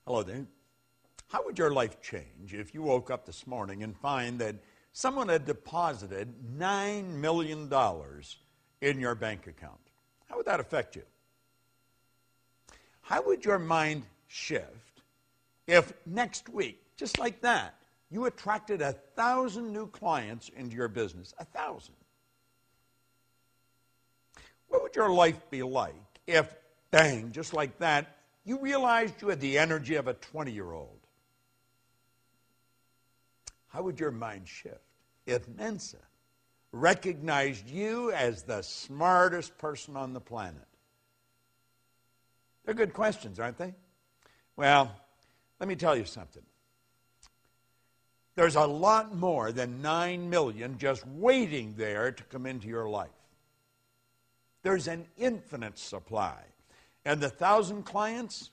Hello there. How would your life change if you woke up this morning and find that someone had deposited $9 million in your bank account? How would that affect you? How would your mind shift if next week, just like that, you attracted 1,000 new clients into your business? 1,000. What would your life be like if, bang, just like that, you realized you had the energy of a 20-year-old? How would your mind shift if Mensa recognized you as the smartest person on the planet? They're good questions, aren't they? Well, let me tell you something. There's a lot more than 9 million just waiting there to come into your life. There's an infinite supply. And the 1,000 clients,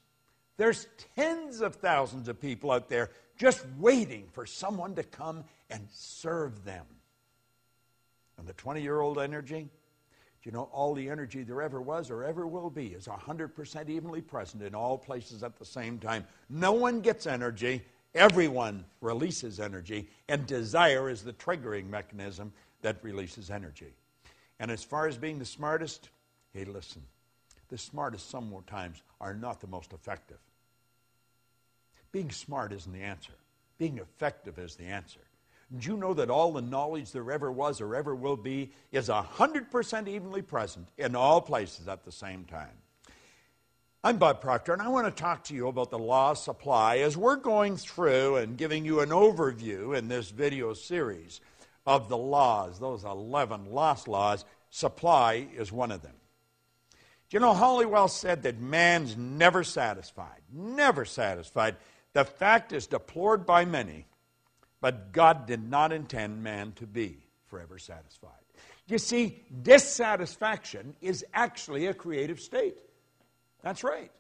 there's tens of thousands of people out there just waiting for someone to come and serve them. And the 20-year-old energy, do you know all the energy there ever was or ever will be is 100% evenly present in all places at the same time. No one gets energy. Everyone releases energy. And desire is the triggering mechanism that releases energy. And as far as being the smartest, hey, listen. The smartest sometimes are not the most effective. Being smart isn't the answer. Being effective is the answer. Did you know that all the knowledge there ever was or ever will be is 100% evenly present in all places at the same time? I'm Bob Proctor, and I want to talk to you about the law of supply as we're going through and giving you an overview in this video series of the laws, those 11 lost laws. Supply is one of them. Do you know, Halliwell said that man's never satisfied. Never satisfied. The fact is deplored by many, but God did not intend man to be forever satisfied. You see, dissatisfaction is actually a creative state. That's right.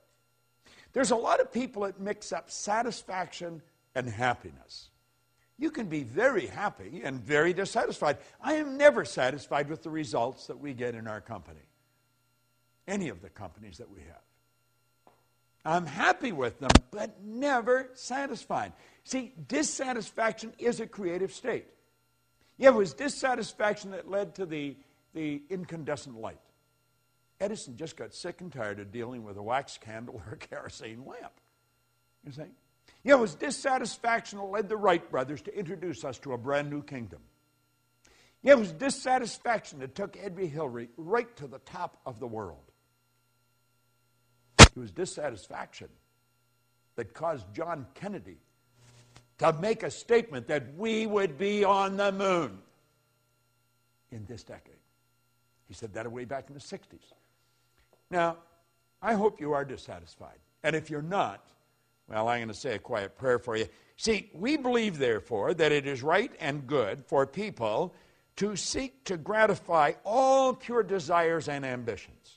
There's a lot of people that mix up satisfaction and happiness. You can be very happy and very dissatisfied. I am never satisfied with the results that we get in our company. Any of the companies that we have. I'm happy with them, but never satisfied. See, dissatisfaction is a creative state. Yeah, it was dissatisfaction that led to the incandescent light. Edison just got sick and tired of dealing with a wax candle or a kerosene lamp. You see? Yeah, it was dissatisfaction that led the Wright brothers to introduce us to a brand new kingdom. Yeah, it was dissatisfaction that took Edwy Hillary right to the top of the world. It was dissatisfaction that caused John Kennedy to make a statement that we would be on the moon in this decade. He said that way back in the 60s. Now, I hope you are dissatisfied. And if you're not, well, I'm going to say a quiet prayer for you. See, we believe, therefore, that it is right and good for people to seek to gratify all pure desires and ambitions.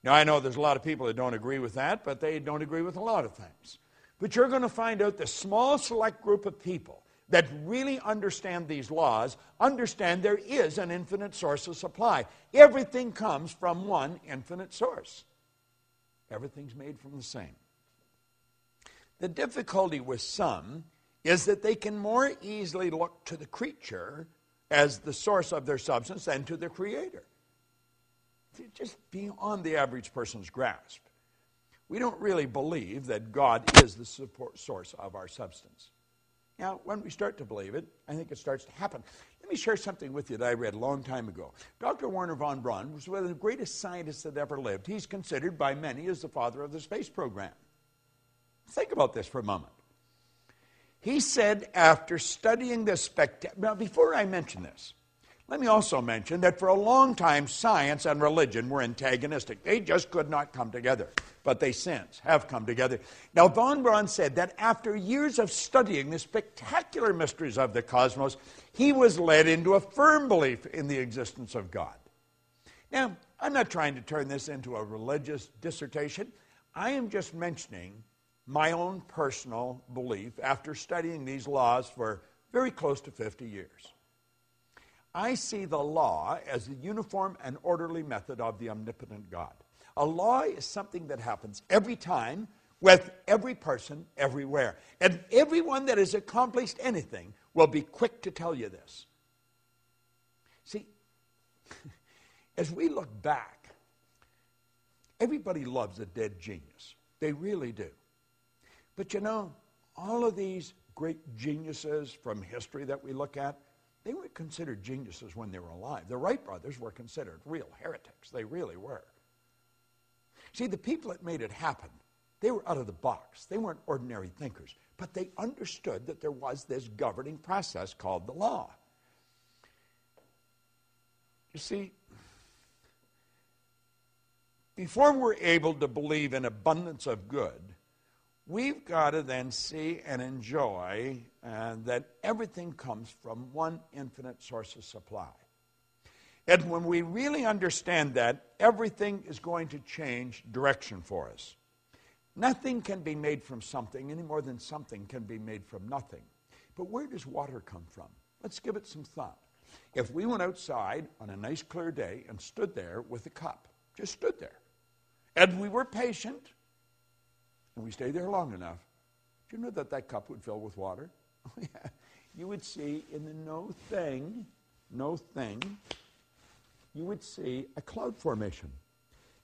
Now, I know there's a lot of people that don't agree with that, but they don't agree with a lot of things. But you're going to find out the small select group of people that really understand these laws, understand there is an infinite source of supply. Everything comes from one infinite source. Everything's made from the same. The difficulty with some is that they can more easily look to the creature as the source of their substance than to the Creator. Just beyond the average person's grasp. We don't really believe that God is the support source of our substance. Now, when we start to believe it, I think it starts to happen. Let me share something with you that I read a long time ago. Dr. Wernher von Braun was one of the greatest scientists that ever lived. He's considered by many as the father of the space program. Think about this for a moment. He said after studying this now before I mention this, let me also mention that for a long time, science and religion were antagonistic. They just could not come together. But they since have come together. Now, von Braun said that after years of studying the spectacular mysteries of the cosmos, he was led into a firm belief in the existence of God. Now, I'm not trying to turn this into a religious dissertation. I am just mentioning my own personal belief after studying these laws for very close to 50 years. I see the law as the uniform and orderly method of the omnipotent God. A law is something that happens every time with every person everywhere. And everyone that has accomplished anything will be quick to tell you this. See, as we look back, everybody loves a dead genius. They really do. But you know, all of these great geniuses from history that we look at, they weren't considered geniuses when they were alive. The Wright brothers were considered real heretics. They really were. See, the people that made it happen, they were out of the box. They weren't ordinary thinkers. But they understood that there was this governing process called the law. You see, before we're able to believe in abundance of good, we've got to then see and enjoy that everything comes from one infinite source of supply. And when we really understand that, everything is going to change direction for us. Nothing can be made from something any more than something can be made from nothing. But where does water come from? Let's give it some thought. If we went outside on a nice clear day and stood there with a cup, just stood there, and we were patient, and we stayed there long enough, do you know that that cup would fill with water? Oh, yeah. You would see in the no thing, you would see a cloud formation.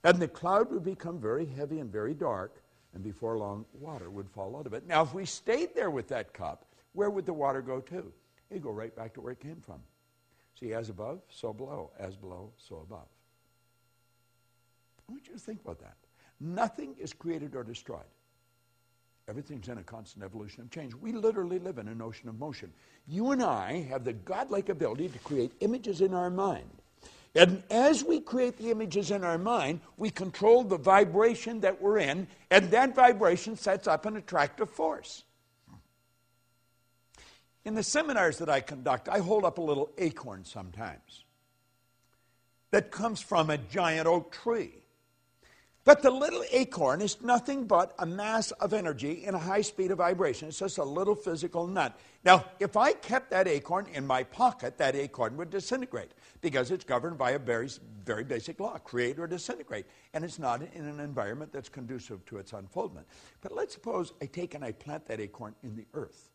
And the cloud would become very heavy and very dark, and before long, water would fall out of it. Now, if we stayed there with that cup, where would the water go to? It'd go right back to where it came from. See, as above, so below. As below, so above. I want you to think about that. Nothing is created or destroyed. Everything's in a constant evolution of change. We literally live in an ocean of motion. You and I have the godlike ability to create images in our mind. And as we create the images in our mind, we control the vibration that we're in, and that vibration sets up an attractive force. In the seminars that I conduct, I hold up a little acorn sometimes that comes from a giant oak tree. But the little acorn is nothing but a mass of energy in a high speed of vibration. It's just a little physical nut. Now, if I kept that acorn in my pocket, that acorn would disintegrate because it's governed by a very, very basic law, create or disintegrate. And it's not in an environment that's conducive to its unfoldment. But let's suppose I take and I plant that acorn in the earth.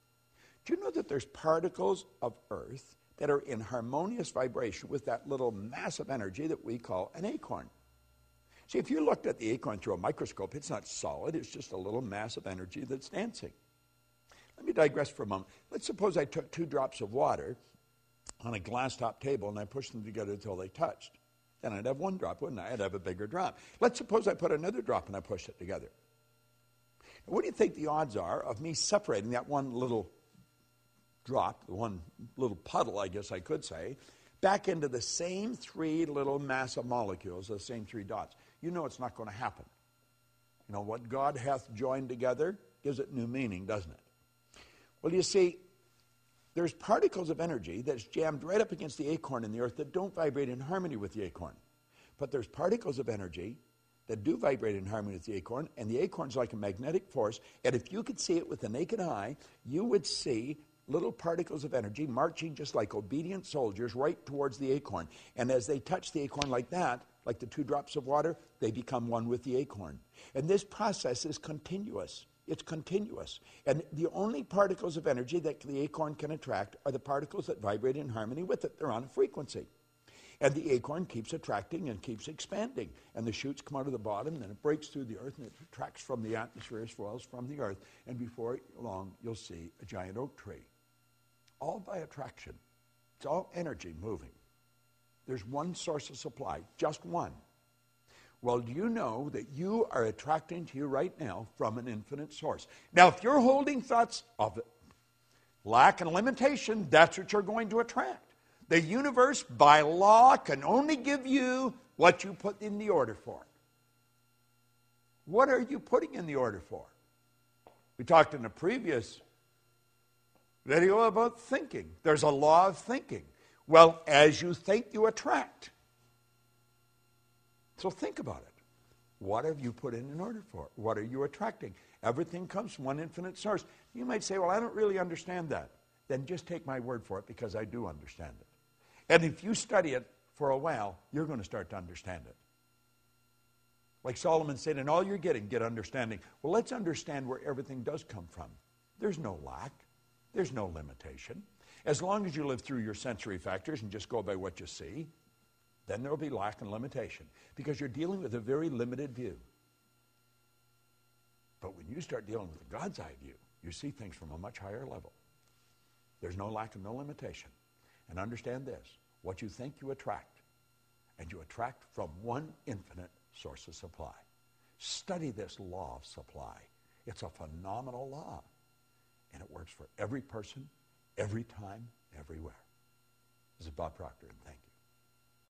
Do you know that there's particles of earth that are in harmonious vibration with that little mass of energy that we call an acorn? See, if you looked at the acorn through a microscope, it's not solid. It's just a little mass of energy that's dancing. Let me digress for a moment. Let's suppose I took 2 drops of water on a glass-top table and I pushed them together until they touched. Then I'd have 1 drop, wouldn't I? I'd have a bigger drop. Let's suppose I put another drop and I pushed it together. Now, what do you think the odds are of me separating that one little drop, the one little puddle, I guess I could say, back into the same 3 little mass of molecules, the same 3 dots? You know it's not going to happen. You know, what God hath joined together gives it new meaning, doesn't it? Well, you see, there's particles of energy that's jammed right up against the acorn in the earth that don't vibrate in harmony with the acorn. But there's particles of energy that do vibrate in harmony with the acorn, and the acorn's like a magnetic force, and if you could see it with the naked eye, you would see little particles of energy marching just like obedient soldiers right towards the acorn. And as they touch the acorn like that, like the 2 drops of water, they become one with the acorn. And this process is continuous. It's continuous. And the only particles of energy that the acorn can attract are the particles that vibrate in harmony with it. They're on a frequency. And the acorn keeps attracting and keeps expanding. And the shoots come out of the bottom, and then it breaks through the earth, and it attracts from the atmosphere as well as from the earth. And before long, you'll see a giant oak tree. All by attraction. It's all energy moving. There's one source of supply, just one. Well, do you know that you are attracting to you right now from an infinite source? Now, if you're holding thoughts of lack and limitation, that's what you're going to attract. The universe, by law, can only give you what you put in the order for. What are you putting in the order for? We talked in a previous video about thinking. There's a law of thinking. Well, as you think, you attract. So think about it. What have you put in order for? What are you attracting? Everything comes from one infinite source. You might say, well, I don't really understand that. Then just take my word for it, because I do understand it. And if you study it for a while, you're going to start to understand it. Like Solomon said, in all you're getting, get understanding. Well, let's understand where everything does come from. There's no lack. There's no limitation. As long as you live through your sensory factors and just go by what you see, then there will be lack and limitation because you're dealing with a very limited view. But when you start dealing with the God's eye view, you see things from a much higher level. There's no lack and no limitation. And understand this, what you think you attract, and you attract from one infinite source of supply. Study this law of supply. It's a phenomenal law, and it works for every person, every time, everywhere. This is Bob Proctor, and thank you.